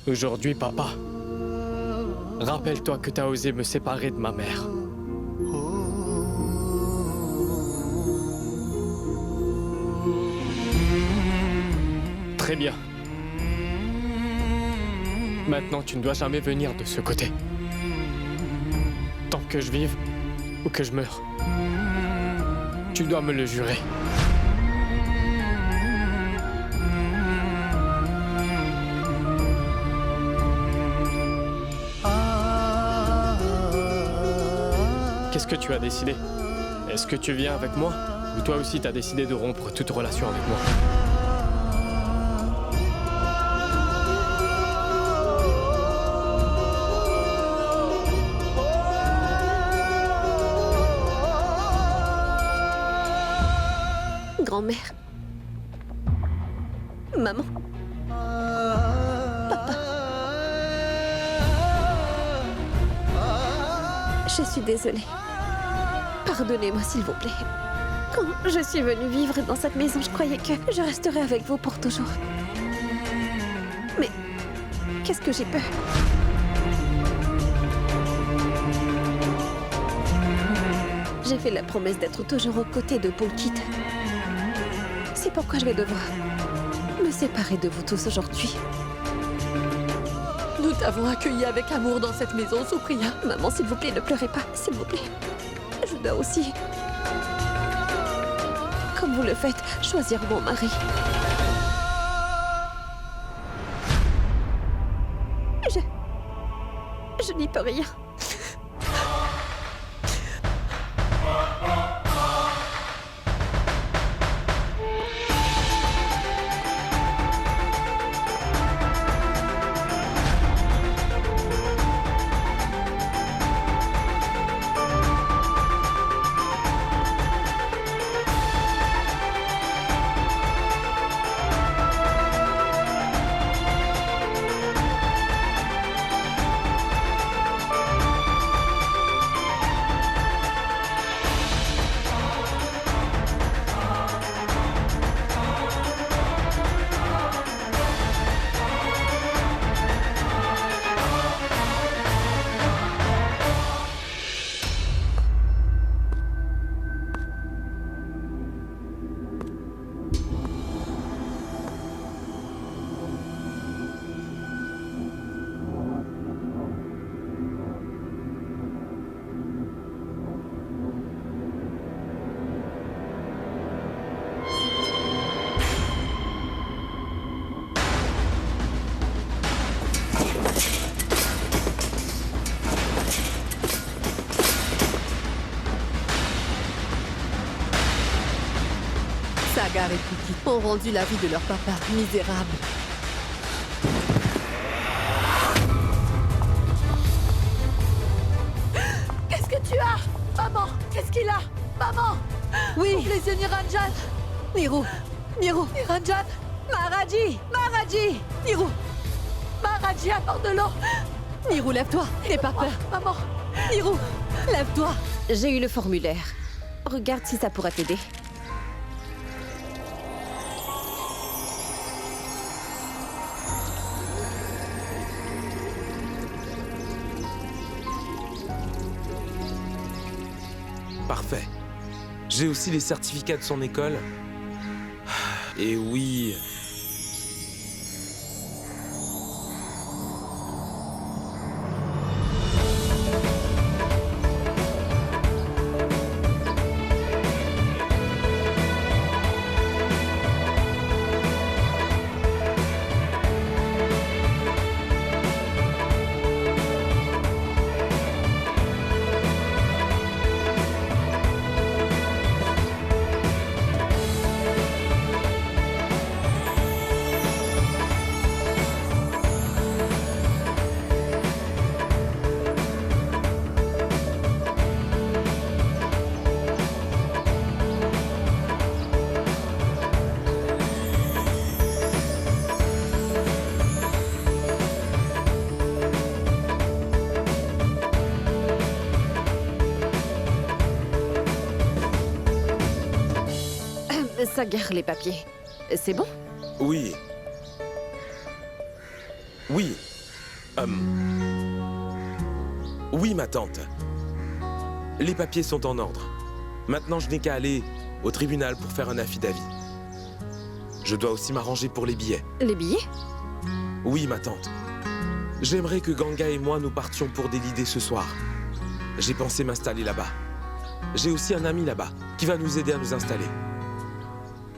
Aujourd'hui, papa, rappelle-toi que t'as osé me séparer de ma mère. Très bien. Maintenant, tu ne dois jamais venir de ce côté. Tant que je vive ou que je meure, tu dois me le jurer. Qu'est-ce que tu as décidé? Est-ce que tu viens avec moi? Ou toi aussi t'as décidé de rompre toute relation avec moi? Grand-mère. Maman. Papa. Je suis désolée. Pardonnez-moi, s'il vous plaît. Quand je suis venue vivre dans cette maison, je croyais que je resterais avec vous pour toujours. Mais qu'est-ce que j'ai peur? J'ai fait la promesse d'être toujours aux côtés de Pulkit. C'est pourquoi je vais devoir me séparer de vous tous aujourd'hui. Nous t'avons accueilli avec amour dans cette maison, Supriya. Maman, s'il vous plaît, ne pleurez pas, s'il vous plaît. Je dois aussi, comme vous le faites, choisir mon mari. Je n'y peux rien. Sagar et Pulkit ont rendu la vie de leur papa misérable. Qu'est-ce que tu as? Maman, qu'est-ce qu'il a? Maman! Oui! Ouvre les yeux, Niranjan! Niru! Niranjan! Maharaji! Maharaji! Niru! Maharaji, apporte de l'eau! Niru, lève-toi! N'aie pas peur! Maman! Niru, lève-toi! J'ai eu le formulaire. Regarde si ça pourra t'aider. Parfait. J'ai aussi les certificats de son école. Et oui... Sagar, les papiers. C'est bon? Oui. Oui, Oui, ma tante. Les papiers sont en ordre. Maintenant, je n'ai qu'à aller au tribunal pour faire un affidavit. Je dois aussi m'arranger pour les billets. Les billets? Oui, ma tante. J'aimerais que Ganga et moi nous partions pour Delhi dès ce soir. J'ai pensé m'installer là-bas. J'ai aussi un ami là-bas qui va nous aider à nous installer.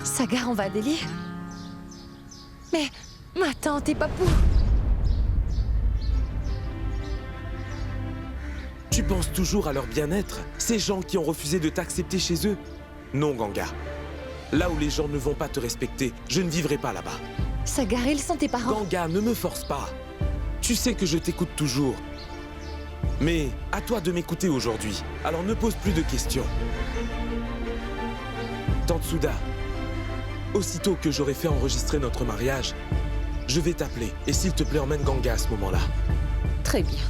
Sagar, on va à Delhi? Mais ma tante et papou... Tu penses toujours à leur bien-être? Ces gens qui ont refusé de t'accepter chez eux? Non, Ganga. Là où les gens ne vont pas te respecter, je ne vivrai pas là-bas. Sagar, ils sont tes parents. Ganga, ne me force pas. Tu sais que je t'écoute toujours. Mais à toi de m'écouter aujourd'hui. Alors ne pose plus de questions. Tante Souda, aussitôt que j'aurai fait enregistrer notre mariage, je vais t'appeler. Et s'il te plaît, emmène Ganga à ce moment-là. Très bien.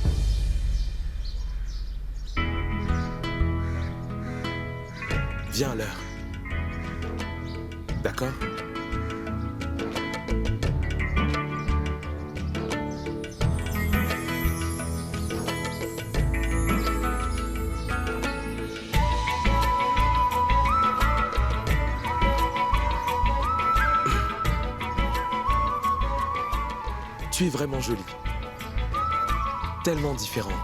Viens à l'heure. D'accord? Tu es vraiment jolie. Tellement différente.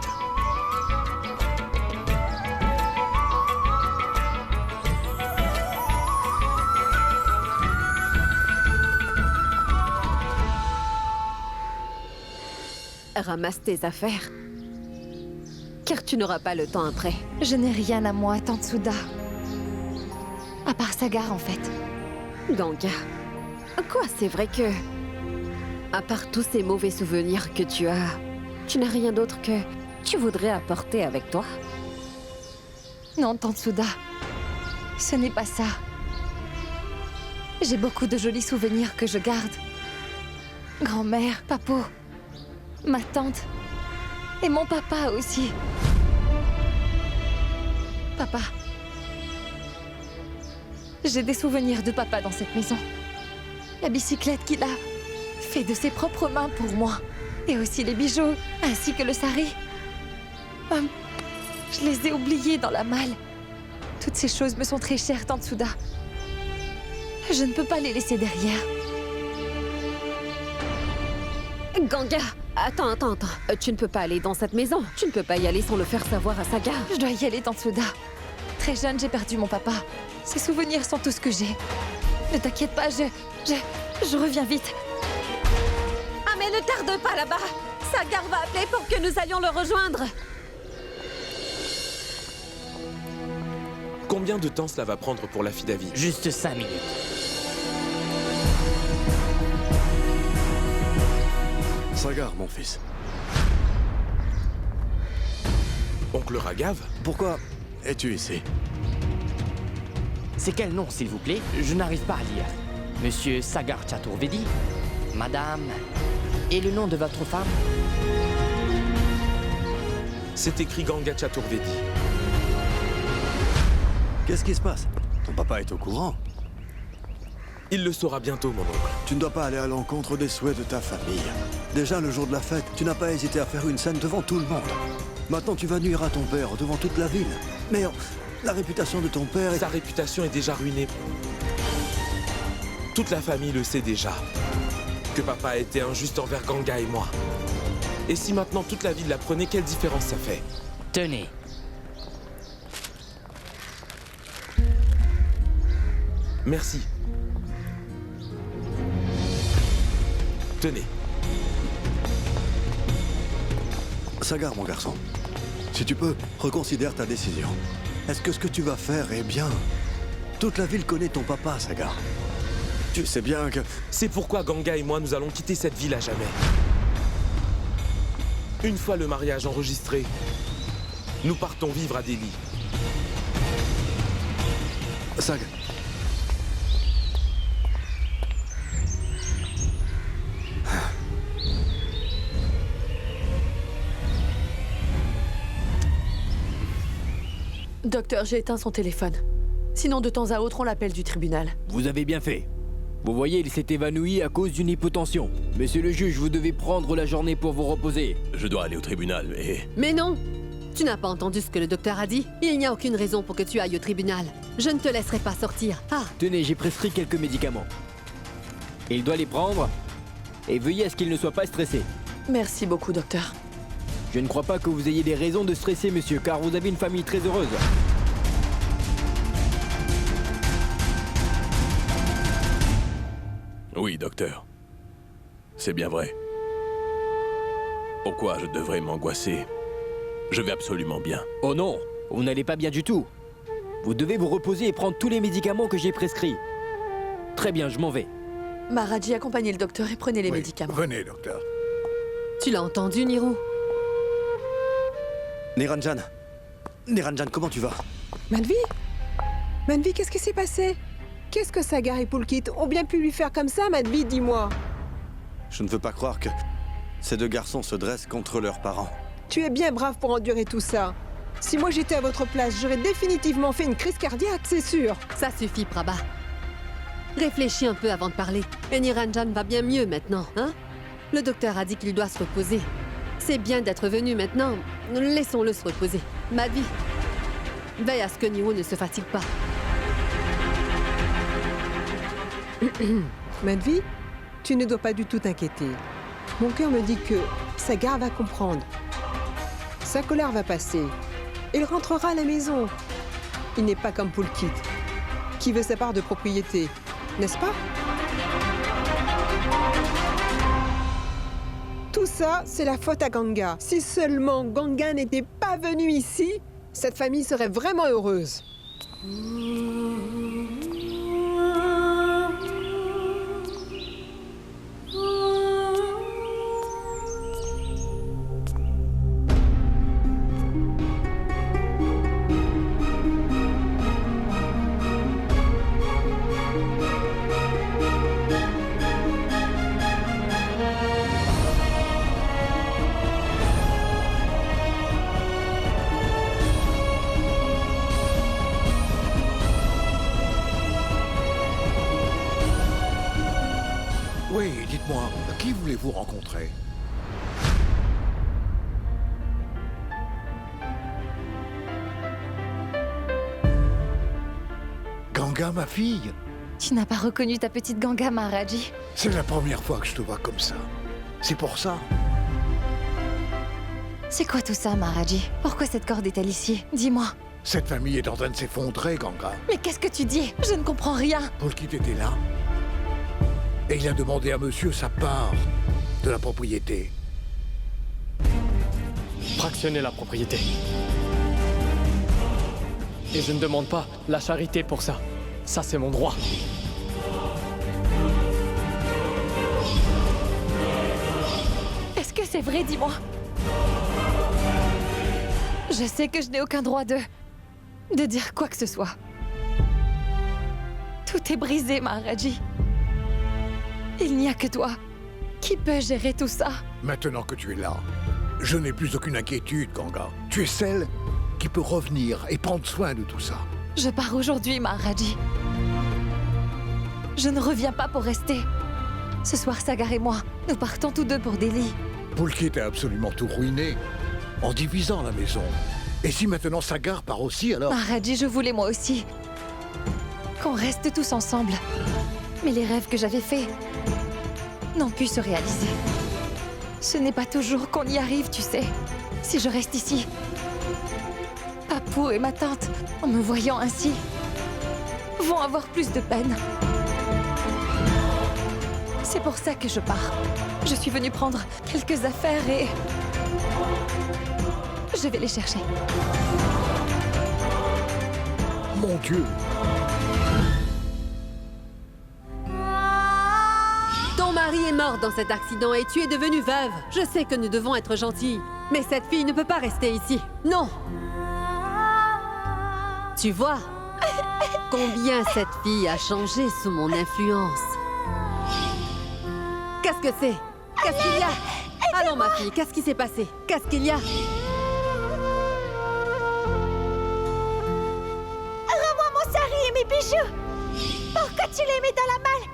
Ramasse tes affaires. Car tu n'auras pas le temps après. Je n'ai rien à moi, tante Souda. À part Sagar, en fait. Ganga. Quoi, c'est vrai que... À part tous ces mauvais souvenirs que tu n'as rien d'autre que... Tu voudrais apporter avec toi? Non, tante Souda. Ce n'est pas ça. J'ai beaucoup de jolis souvenirs que je garde. Grand-mère, papou, ma tante et mon papa aussi. Papa. J'ai des souvenirs de papa dans cette maison. La bicyclette qu'il a fait de ses propres mains pour moi. Et aussi les bijoux, ainsi que le sari. Je les ai oubliés dans la malle. Toutes ces choses me sont très chères, tante Souda. Je ne peux pas les laisser derrière. Ganga, attends. Tu ne peux pas aller dans cette maison. Tu ne peux pas y aller sans le faire savoir à Sagar. Je dois y aller, tante Souda. Très jeune, j'ai perdu mon papa. Ces souvenirs sont tout ce que j'ai. Ne t'inquiète pas, je reviens vite. Ah, mais ne tarde pas là-bas. Sagar va appeler pour que nous allions le rejoindre. Combien de temps cela va prendre pour l'affidavit? Juste 5 minutes. Sagar, mon fils. Oncle Raghav? Pourquoi es-tu ici? C'est quel nom, s'il vous plaît? Je n'arrive pas à lire. Monsieur Sagar Chaturvedi? Madame? Et le nom de votre femme? C'est écrit Ganga Chaturvedi. Qu'est-ce qui se passe? Ton papa est au courant. Il le saura bientôt, mon oncle. Tu ne dois pas aller à l'encontre des souhaits de ta famille. Déjà, le jour de la fête, tu n'as pas hésité à faire une scène devant tout le monde. Maintenant, tu vas nuire à ton père devant toute la ville. Mais la réputation de ton père est... Sa réputation est déjà ruinée. Toute la famille le sait déjà. Que papa a été injuste envers Ganga et moi. Et si maintenant toute la ville l'apprenait, quelle différence ça fait? Tenez. Merci. Tenez. Sagar, mon garçon, si tu peux, reconsidère ta décision. Est-ce que ce que tu vas faire est bien? Toute la ville connaît ton papa, Sagar. Tu sais bien que... C'est pourquoi Ganga et moi, nous allons quitter cette ville à jamais. Une fois le mariage enregistré, nous partons vivre à Delhi. Sagar... Docteur, j'ai éteint son téléphone. Sinon, de temps à autre, on l'appelle du tribunal. Vous avez bien fait. Vous voyez, il s'est évanoui à cause d'une hypotension. Monsieur le juge, vous devez prendre la journée pour vous reposer. Je dois aller au tribunal, mais... Mais non! Tu n'as pas entendu ce que le docteur a dit? Il n'y a aucune raison pour que tu ailles au tribunal. Je ne te laisserai pas sortir. Ah! Tenez, j'ai prescrit quelques médicaments. Il doit les prendre, et veuillez à ce qu'il ne soit pas stressé. Merci beaucoup, docteur. Je ne crois pas que vous ayez des raisons de stresser, monsieur, car vous avez une famille très heureuse. Oui, docteur. C'est bien vrai. Pourquoi je devrais m'angoisser? Je vais absolument bien. Oh non, vous n'allez pas bien du tout. Vous devez vous reposer et prendre tous les médicaments que j'ai prescrits. Très bien, je m'en vais. Maharaji, accompagnez le docteur et prenez les médicaments. Venez, docteur. Tu l'as entendu, Niro? Niranjan. Niranjan, comment tu vas? Manvi? Manvi, qu'est-ce qui s'est passé? Qu'est-ce que Sagar et Pulkit ont bien pu lui faire comme ça, Manvi, dis-moi? Je ne veux pas croire que ces deux garçons se dressent contre leurs parents. Tu es bien brave pour endurer tout ça. Si moi j'étais à votre place, j'aurais définitivement fait une crise cardiaque, c'est sûr. Ça suffit, Prabha. Réfléchis un peu avant de parler. Et Niranjan va bien mieux maintenant, hein? Le docteur a dit qu'il doit se reposer. C'est bien d'être venu maintenant. Laissons-le se reposer. Madvi, veille à ce que Niro ne se fatigue pas. Manvi, tu ne dois pas du tout t'inquiéter. Mon cœur me dit que Sagar va comprendre. Sa colère va passer. Il rentrera à la maison. Il n'est pas comme Pulkit, qui veut sa part de propriété, n'est-ce pas? Tout ça, c'est la faute à Ganga. Si seulement Ganga n'était pas venu ici, cette famille serait vraiment heureuse. Oui, dites-moi, qui voulez-vous rencontrer? Ganga, ma fille? Tu n'as pas reconnu ta petite Ganga, Maharaji? C'est la première fois que je te vois comme ça. C'est pour ça. C'est quoi tout ça, Maharaji? Pourquoi cette corde est-elle ici? Dis-moi. Cette famille est en train de s'effondrer, Ganga. Mais qu'est-ce que tu dis? Je ne comprends rien. Pulkit était là. Et il a demandé à monsieur sa part de la propriété. Fractionner la propriété. Et je ne demande pas la charité pour ça. Ça, c'est mon droit. Est-ce que c'est vrai, dis-moi? Je sais que je n'ai aucun droit de dire quoi que ce soit. Tout est brisé, Maharaji. Il n'y a que toi qui peux gérer tout ça. Maintenant que tu es là, je n'ai plus aucune inquiétude, Ganga. Tu es celle qui peut revenir et prendre soin de tout ça. Je pars aujourd'hui, Maharaji. Je ne reviens pas pour rester. Ce soir, Sagar et moi, nous partons tous deux pour Delhi. Pulkit a absolument tout ruiné en divisant la maison. Et si maintenant Sagar part aussi, alors... Maharaji, je voulais moi aussi qu'on reste tous ensemble. Mais les rêves que j'avais faits n'ont pu se réaliser. Ce n'est pas toujours qu'on y arrive, tu sais. Si je reste ici, Papou et ma tante, en me voyant ainsi, vont avoir plus de peine. C'est pour ça que je pars. Je suis venue prendre quelques affaires et... je vais les chercher. Mon Dieu! Ton mari est mort dans cet accident et tu es devenue veuve. Je sais que nous devons être gentils, mais cette fille ne peut pas rester ici. Non! Tu vois combien cette fille a changé sous mon influence. Qu'est-ce que c'est? Qu'est-ce qu'il y a? Allons, ma fille, qu'est-ce qui s'est passé? Qu'est-ce qu'il y a? Rends-moi mon sari et mes bijoux! Pourquoi tu les mets dans la malle?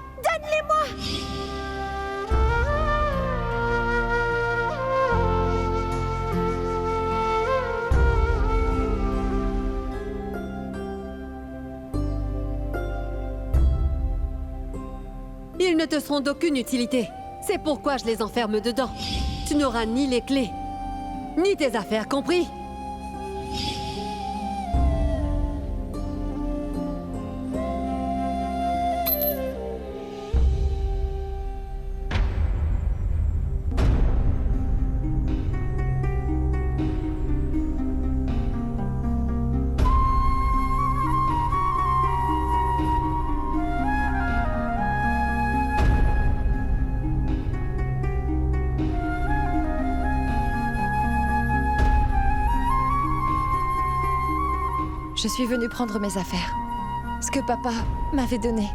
Ils ne te seront d'aucune utilité. C'est pourquoi je les enferme dedans. Tu n'auras ni les clés, ni tes affaires, compris? Je suis venue prendre mes affaires. Ce que papa m'avait donné.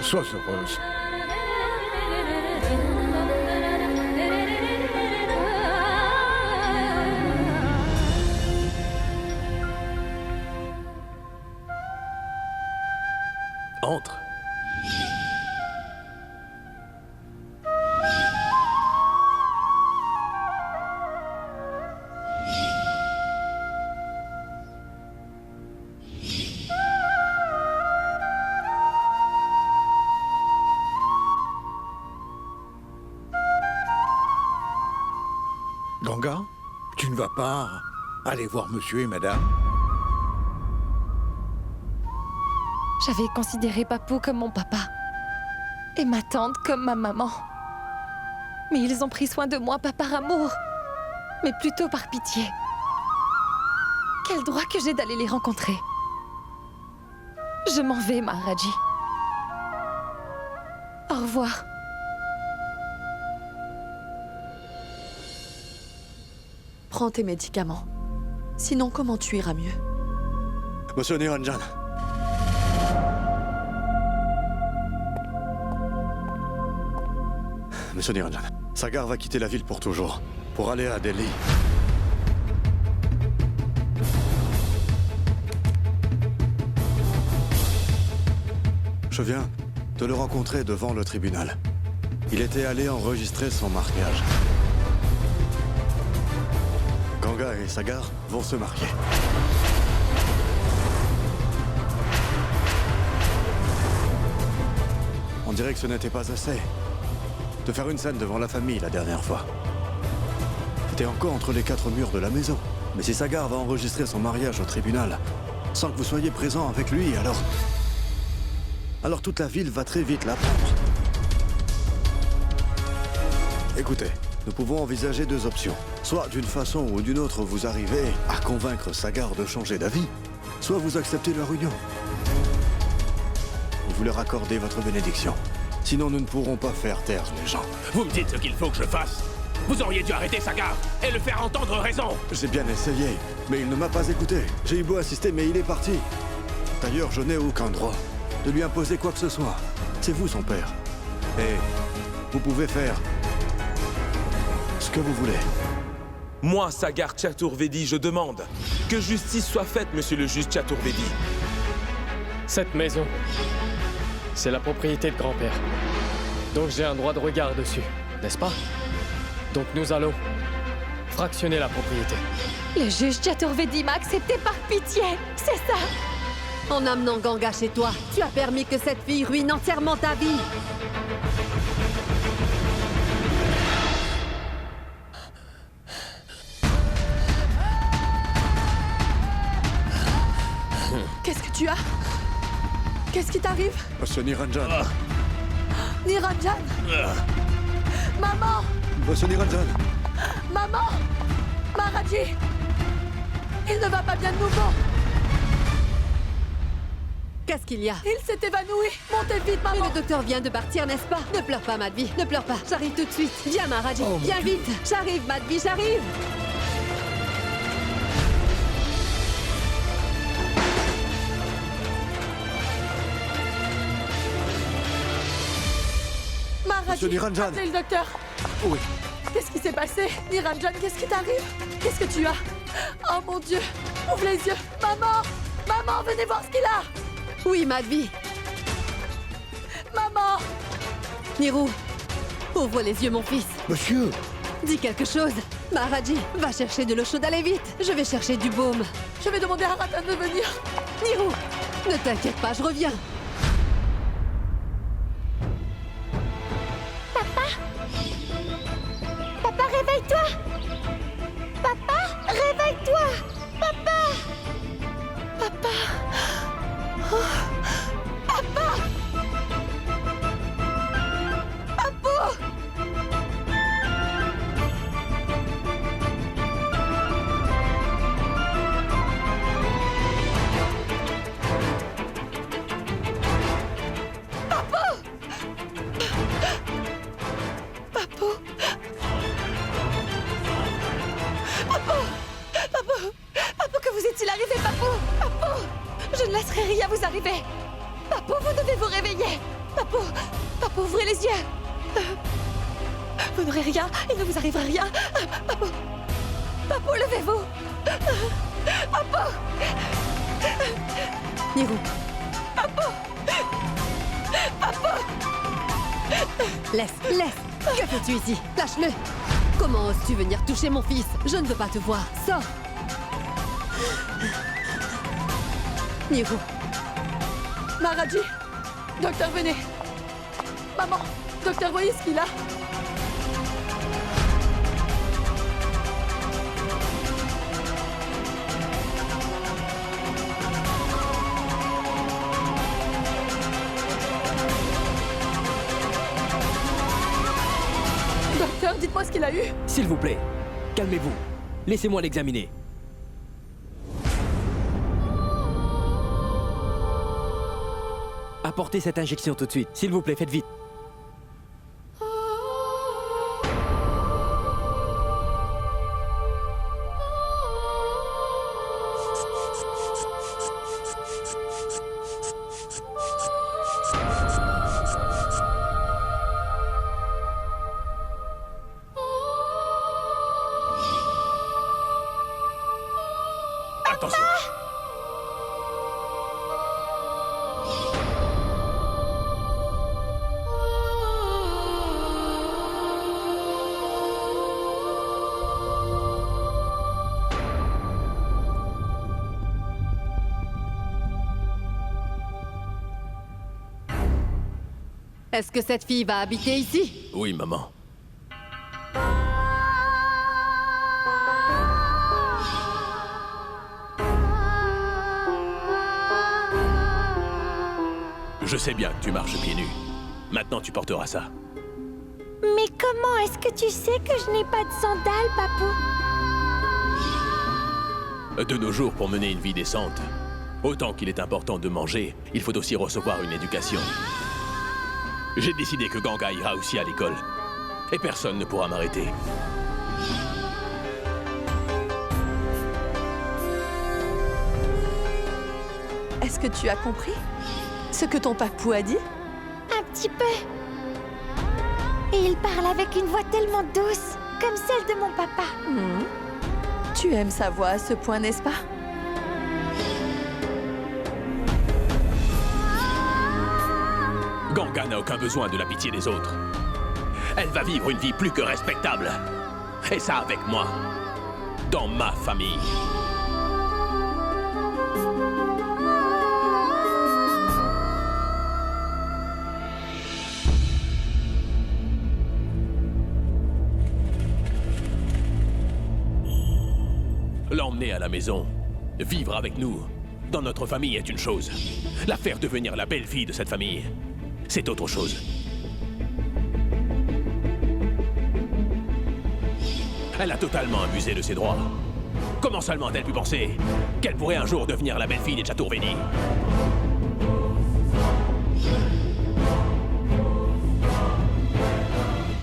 Sois heureuse. Entre. Ganga, tu ne vas pas aller voir monsieur et madame? J'avais considéré Papou comme mon papa. Et ma tante comme ma maman. Mais ils ont pris soin de moi, pas par amour, mais plutôt par pitié. Quel droit que j'ai d'aller les rencontrer? Je m'en vais, Maharaji. Au revoir. Prends tes médicaments. Sinon, comment tu iras mieux? Monsieur Niranjan. Monsieur Niranjan, Sagar va quitter la ville pour toujours, pour aller à Delhi. Je viens de le rencontrer devant le tribunal. Il était allé enregistrer son mariage. Ganga et Sagar vont se marier. On dirait que ce n'était pas assez de faire une scène devant la famille la dernière fois. C'était encore entre les quatre murs de la maison. Mais si Sagar va enregistrer son mariage au tribunal, sans que vous soyez présent avec lui, alors toute la ville va très vite l'apprendre. Écoutez, nous pouvons envisager deux options. Soit d'une façon ou d'une autre, vous arrivez à convaincre Sagar de changer d'avis, soit vous acceptez leur union. Vous leur accordez votre bénédiction. Sinon, nous ne pourrons pas faire taire les gens. Vous me dites ce qu'il faut que je fasse. Vous auriez dû arrêter Sagar et le faire entendre raison. J'ai bien essayé, mais il ne m'a pas écouté. J'ai eu beau insister, mais il est parti. D'ailleurs, je n'ai aucun droit de lui imposer quoi que ce soit. C'est vous son père. Et vous pouvez faire ce que vous voulez. Moi, Sagar Chaturvedi, je demande que justice soit faite, monsieur le juge Chaturvedi. Cette maison, c'est la propriété de grand-père. Donc j'ai un droit de regard dessus, n'est-ce pas? Donc nous allons fractionner la propriété. Le juge Chaturvedi m'a accepté par pitié, c'est ça. En amenant Ganga chez toi, tu as permis que cette fille ruine entièrement ta vie. Qu'est-ce que tu as? Qu'est-ce qui t'arrive? Monsieur Niranjan. Niranjan? Maman! Monsieur Niranjan. Maman! Maharaji! Il ne va pas bien de nouveau! Qu'est-ce qu'il y a? Il s'est évanoui! Montez vite, Mais maman! le docteur vient de partir, n'est-ce pas? Ne pleure pas, Madvi, ne pleure pas. J'arrive tout de suite. Viens, Maharaji, viens vite. J'arrive, Madvi, j'arrive. Maharaji! Monsieur Niranjan! Appelez le docteur! Oui. Qu'est-ce qui s'est passé? Niranjan, qu'est-ce qui t'arrive? Qu'est-ce que tu as? Oh mon Dieu! Ouvre les yeux! Maman! Maman, venez voir ce qu'il a! Oui, Madvi. Maman! Niru, ouvre les yeux, mon fils. Monsieur, Dis quelque chose. Maharaji, va chercher de l'eau chaude, allez vite. Je vais chercher du baume. Je vais demander à Ratan de venir. Niru, ne t'inquiète pas, je reviens. Papa, réveille-toi. Papa, réveille-toi. Papa. Papa. Oh. Papa. Papou. Papou. Papou. Papou. Papou, que vous est-il arrivé, Papou? Papou. Je ne laisserai rien vous arriver. Papou, vous devez vous réveiller. Papou. Papou, ouvrez les yeux. Vous n'aurez rien. Il ne vous arrivera rien. Papou. Papou, levez-vous. Papou. Niru. Papou. Papou. Laisse. Que fais-tu ici? Lâche-le. Comment oses-tu venir toucher mon fils? Je ne veux pas te voir. Sors. Niru. Maharaji! Docteur, venez! Maman! Docteur, voyez ce qu'il a! Docteur, dites-moi ce qu'il a eu! S'il vous plaît, calmez-vous. Laissez-moi l'examiner. Apportez cette injection tout de suite. S'il vous plaît, faites vite. Attention. Est-ce que cette fille va habiter ici? Oui, maman. Je sais bien que tu marches pieds nus. Maintenant, tu porteras ça. Mais comment est-ce que tu sais que je n'ai pas de sandales, Papou? De nos jours, pour mener une vie décente, autant qu'il est important de manger, il faut aussi recevoir une éducation. J'ai décidé que Ganga ira aussi à l'école. Et personne ne pourra m'arrêter. Est-ce que tu as compris ce que ton papou a dit? Un petit peu. Et il parle avec une voix tellement douce, comme celle de mon papa. Tu aimes sa voix à ce point, n'est-ce pas? Ganga n'a aucun besoin de la pitié des autres. Elle va vivre une vie plus que respectable. Et ça avec moi. Dans ma famille. L'emmener à la maison, vivre avec nous, dans notre famille est une chose. La faire devenir la belle-fille de cette famille, c'est autre chose. Elle a totalement abusé de ses droits. Comment seulement a-t-elle pu penser qu'elle pourrait un jour devenir la belle-fille des Chaturvedi?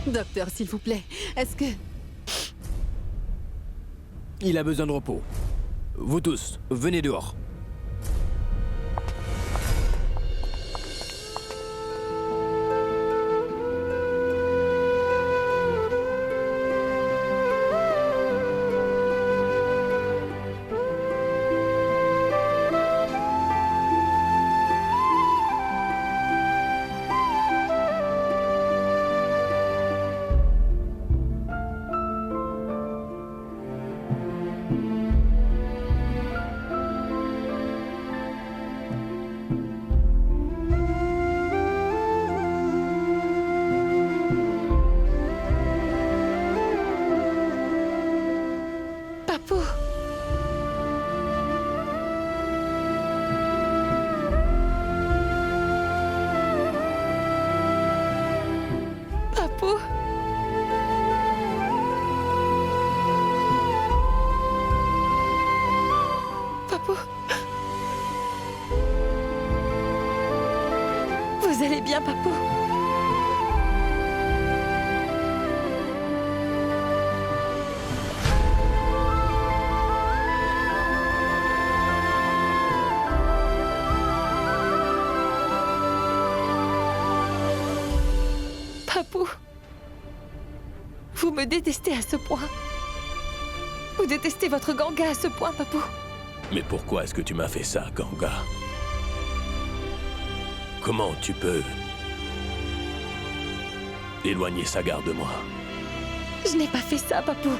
Docteur, s'il vous plaît, est-ce que... Il a besoin de repos. Vous tous, venez dehors. Papou. Papou. Papou. Vous allez bien, Papou? Papou, vous me détestez à ce point. Vous détestez votre Ganga à ce point, Papou. Mais pourquoi est-ce que tu m'as fait ça, Ganga? Comment tu peux éloigner Sagar de moi? Je n'ai pas fait ça, Papou.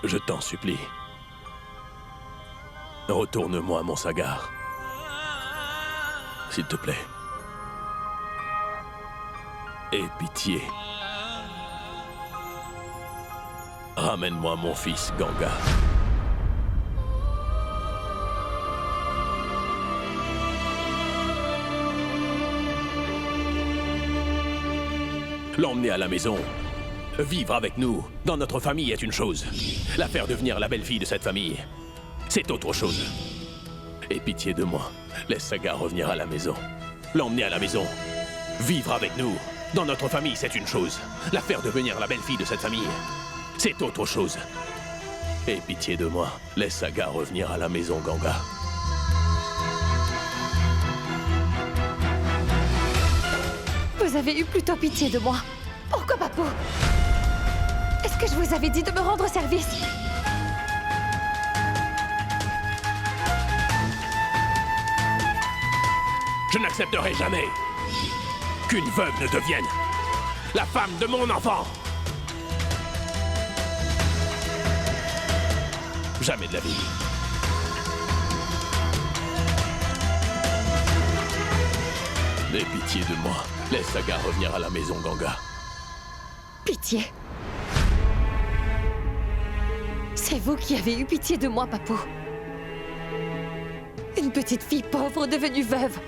Je t'en supplie. Retourne-moi mon Sagar. S'il te plaît. Aie pitié. Ramène-moi mon fils, Ganga. L'emmener à la maison, vivre avec nous, dans notre famille est une chose. La faire devenir la belle-fille de cette famille, c'est autre chose. Aie pitié de moi, laisse Sagar revenir à la maison. L'emmener à la maison, vivre avec nous, dans notre famille c'est une chose. La faire devenir la belle-fille de cette famille, c'est autre chose. Aie pitié de moi, laisse Sagar revenir à la maison, Ganga. Vous avez eu plutôt pitié de moi. Pourquoi, Papou? Est-ce que je vous avais dit de me rendre service? Je n'accepterai jamais qu'une veuve ne devienne la femme de mon enfant. Jamais de la vie. N'aie pitié de moi. Laisse Sagar revenir à la maison, Ganga. Pitié. C'est vous qui avez eu pitié de moi, Papou. Une petite fille pauvre devenue veuve.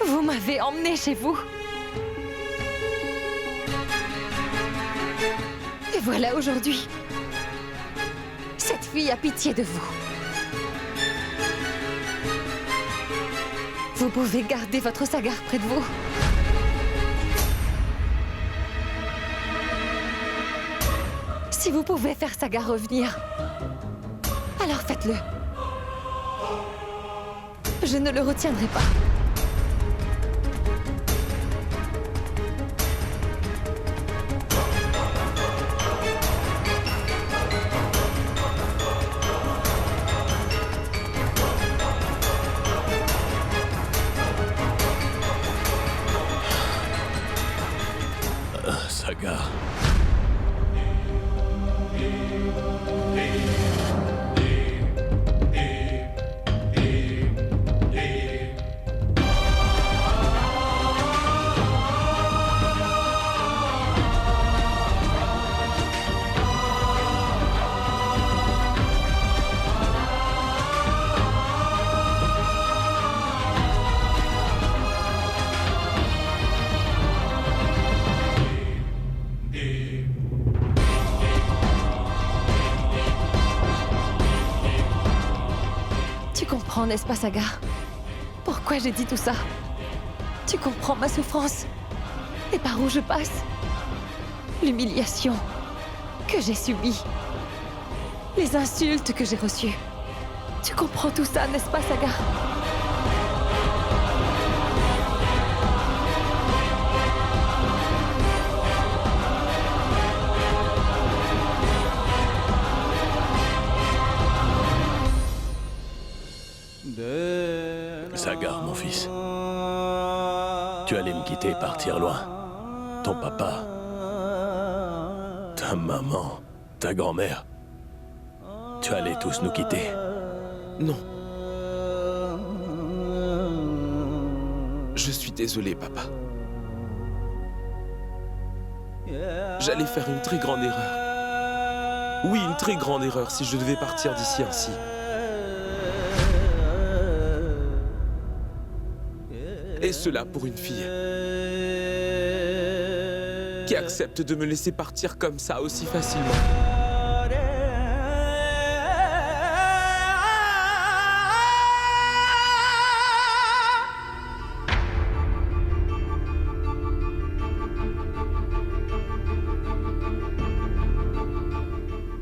Vous m'avez emmenée chez vous. Et voilà aujourd'hui. Cette fille a pitié de vous. Vous pouvez garder votre Sagar près de vous. Si vous pouvez faire Sagar revenir, alors faites-le. Je ne le retiendrai pas. Sagar. Tu comprends, n'est-ce pas, Sagar? Pourquoi j'ai dit tout ça? Tu comprends ma souffrance et par où je passe? L'humiliation que j'ai subie, les insultes que j'ai reçues. Tu comprends tout ça, n'est-ce pas, Sagar? Sagar, mon fils. Tu allais me quitter et partir loin. Ton papa, ta maman, ta grand-mère. Tu allais tous nous quitter. Non. Je suis désolé, papa. J'allais faire une très grande erreur. Oui, une très grande erreur si je devais partir d'ici ainsi. Et cela pour une fille qui accepte de me laisser partir comme ça aussi facilement.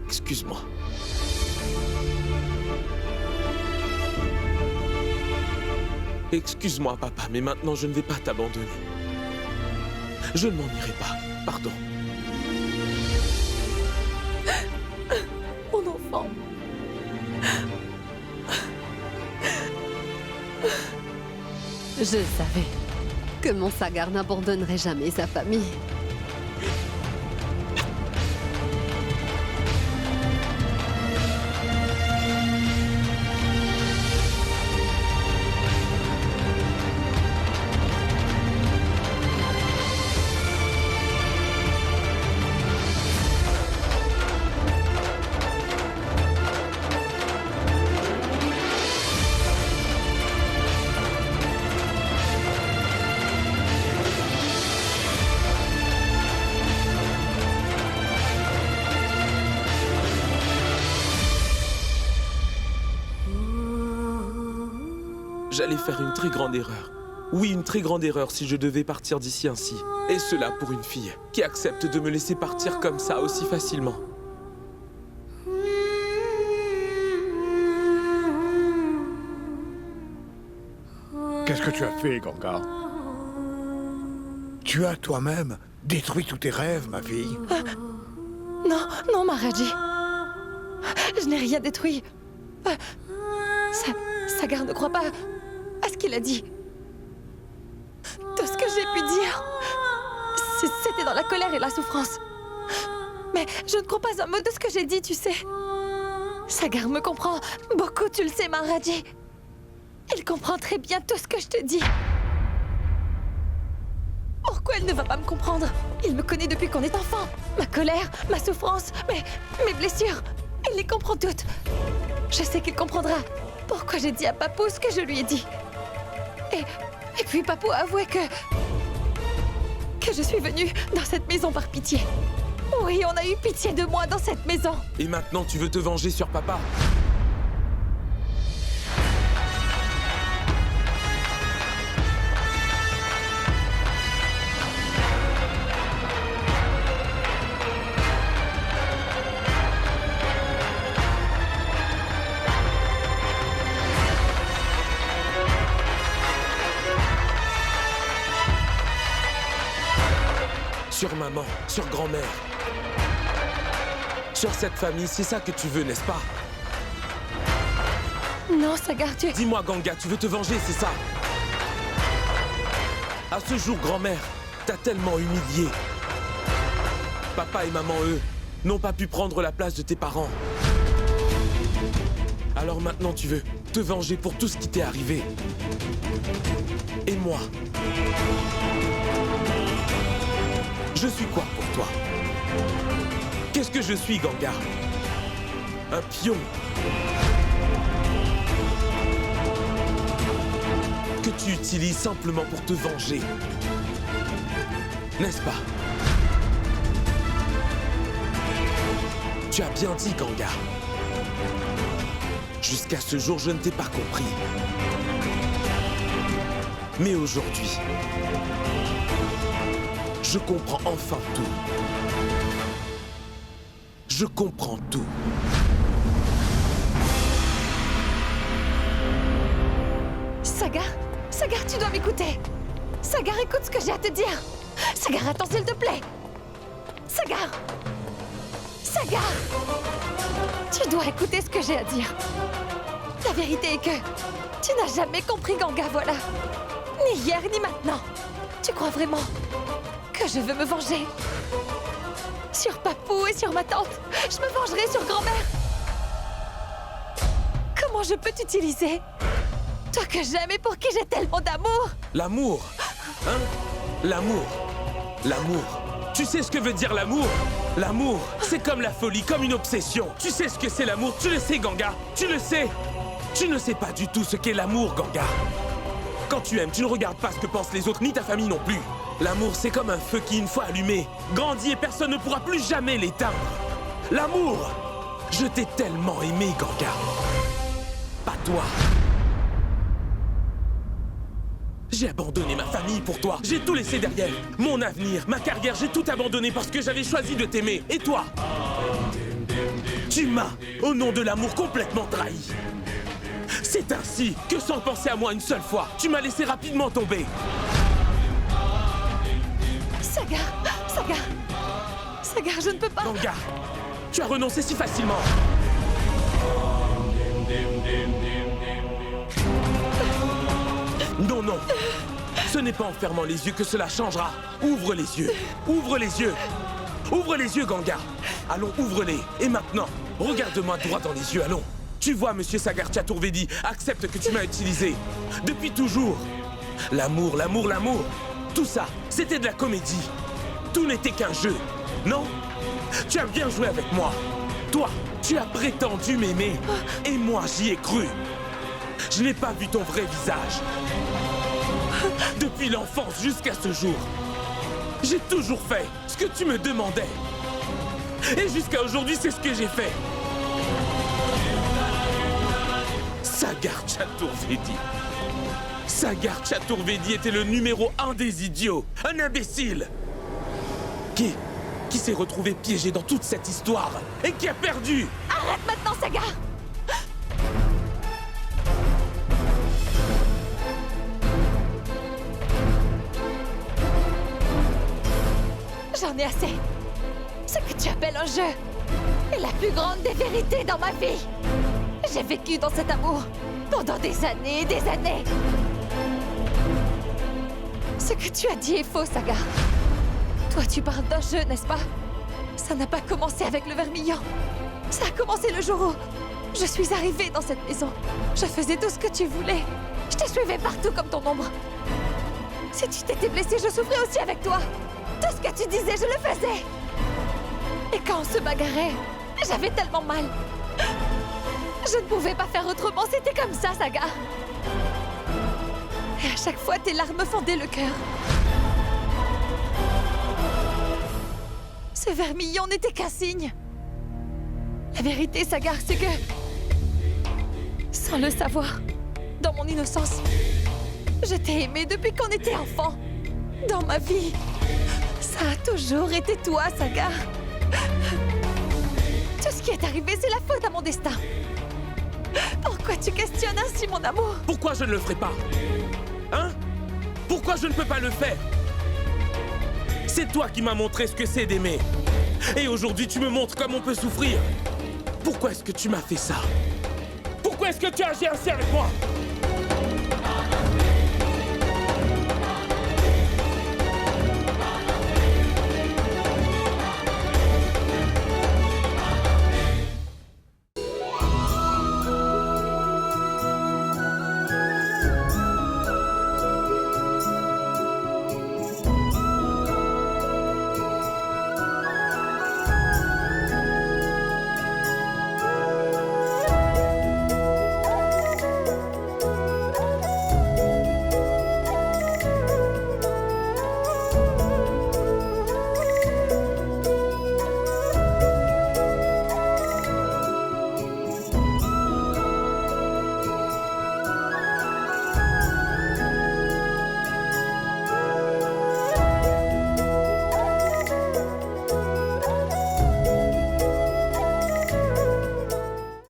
Excuse-moi. Excuse-moi, papa, mais maintenant je ne vais pas t'abandonner. Je ne m'en irai pas. Pardon. Mon enfant. Je savais que mon Sagar n'abandonnerait jamais sa famille. J'allais faire une très grande erreur. Oui, une très grande erreur si je devais partir d'ici ainsi. Et cela pour une fille qui accepte de me laisser partir comme ça aussi facilement. Qu'est-ce que tu as fait, Ganga? Tu as toi-même détruit tous tes rêves, ma fille. Non, non, Maharaji. Je n'ai rien détruit. Sagar ne croit pas à ce qu'il a dit. Tout ce que j'ai pu dire, c'était dans la colère et la souffrance. Mais je ne crois pas un mot de ce que j'ai dit, tu sais. Sagar me comprend beaucoup, tu le sais, Maharaji. Il comprend très bien tout ce que je te dis. Pourquoi elle ne va pas me comprendre? Il me connaît depuis qu'on est enfant. Ma colère, ma souffrance, mes blessures. Il les comprend toutes. Je sais qu'il comprendra pourquoi j'ai dit à Papou ce que je lui ai dit. Et puis Papou a avoué que je suis venue dans cette maison par pitié. Oui, on a eu pitié de moi dans cette maison. Et maintenant, tu veux te venger sur papa? Sur maman, sur grand-mère. Sur cette famille, c'est ça que tu veux, n'est-ce pas? Non, Sagar, tu... Dis-moi, Ganga, tu veux te venger, c'est ça? À ce jour, grand-mère, t'as tellement humilié. Papa et maman, eux, n'ont pas pu prendre la place de tes parents. Alors maintenant, tu veux te venger pour tout ce qui t'est arrivé. Et moi? Je suis quoi pour toi? Qu'est-ce que je suis, Ganga? Un pion que tu utilises simplement pour te venger. N'est-ce pas? Tu as bien dit, Ganga. Jusqu'à ce jour, je ne t'ai pas compris. Mais aujourd'hui, je comprends enfin tout. Je comprends tout. Sagar, Sagar, tu dois m'écouter. Sagar, écoute ce que j'ai à te dire. Sagar, attends, s'il te plaît. Sagar, Sagar, tu dois écouter ce que j'ai à dire. La vérité est que tu n'as jamais compris Ganga, voilà. Ni hier, ni maintenant. Tu crois vraiment que je veux me venger? Sur Papou et sur ma tante, je me vengerai sur grand-mère. Comment je peux t'utiliser? Toi que j'aime et pour qui j'ai tellement d'amour. L'amour? Hein? L'amour. L'amour. Tu sais ce que veut dire l'amour? L'amour, c'est comme la folie, comme une obsession. Tu sais ce que c'est l'amour? Tu le sais, Ganga. Tu le sais. Tu ne sais pas du tout ce qu'est l'amour, Ganga. Quand tu aimes, tu ne regardes pas ce que pensent les autres, ni ta famille non plus. L'amour, c'est comme un feu qui, une fois allumé, grandit et personne ne pourra plus jamais l'éteindre. L'amour! Je t'ai tellement aimé, Ganga. Pas toi. J'ai abandonné ma famille pour toi. J'ai tout laissé derrière. Mon avenir, ma carrière, j'ai tout abandonné parce que j'avais choisi de t'aimer. Et toi? Tu m'as, au nom de l'amour, complètement trahi. C'est ainsi que sans penser à moi une seule fois, tu m'as laissé rapidement tomber. Sagar, Sagar, Sagar, je ne peux pas. Ganga, tu as renoncé si facilement. Non, non. Ce n'est pas en fermant les yeux que cela changera. Ouvre les yeux. Ouvre les yeux. Ouvre les yeux, Ganga. Allons, ouvre-les. Et maintenant, regarde-moi droit dans les yeux, allons. Tu vois, monsieur Sagar Chaturvedi, accepte que tu m'as utilisé. Depuis toujours. L'amour, l'amour, l'amour. Tout ça, c'était de la comédie. Tout n'était qu'un jeu. Non? Tu as bien joué avec moi. Toi, tu as prétendu m'aimer. Et moi, j'y ai cru. Je n'ai pas vu ton vrai visage. Depuis l'enfance jusqu'à ce jour, j'ai toujours fait ce que tu me demandais. Et jusqu'à aujourd'hui, c'est ce que j'ai fait. Sagar Chaturvedi. Sagar Chaturvedi était le numéro 1 des idiots. Un imbécile. Qui s'est retrouvé piégé dans toute cette histoire et qui a perdu. Arrête maintenant, Sagar. J'en ai assez. Ce que tu appelles un jeu est la plus grande des vérités dans ma vie. J'ai vécu dans cet amour pendant des années et des années. Ce que tu as dit est faux, Sagar. Toi, tu parles d'un jeu, n'est-ce pas? Ça n'a pas commencé avec le vermillon. Ça a commencé le jour où je suis arrivée dans cette maison. Je faisais tout ce que tu voulais. Je te suivais partout comme ton ombre. Si tu t'étais blessé, je souffrais aussi avec toi. Tout ce que tu disais, je le faisais. Et quand on se bagarrait, j'avais tellement mal. Je ne pouvais pas faire autrement, c'était comme ça, Saga. Et à chaque fois, tes larmes fendaient le cœur. Ce vermillon n'était qu'un signe. La vérité, Sagar, c'est que... sans le savoir, dans mon innocence, je t'ai aimé depuis qu'on était enfant. Dans ma vie, ça a toujours été toi, Sagar. Tout ce qui est arrivé, c'est la faute à mon destin. Pourquoi tu questionnes ainsi mon amour? Pourquoi je ne le ferai pas? Hein? Pourquoi je ne peux pas le faire? C'est toi qui m'as montré ce que c'est d'aimer. Et aujourd'hui, tu me montres comme on peut souffrir. Pourquoi est-ce que tu m'as fait ça? Pourquoi est-ce que tu as agi ainsi avec moi?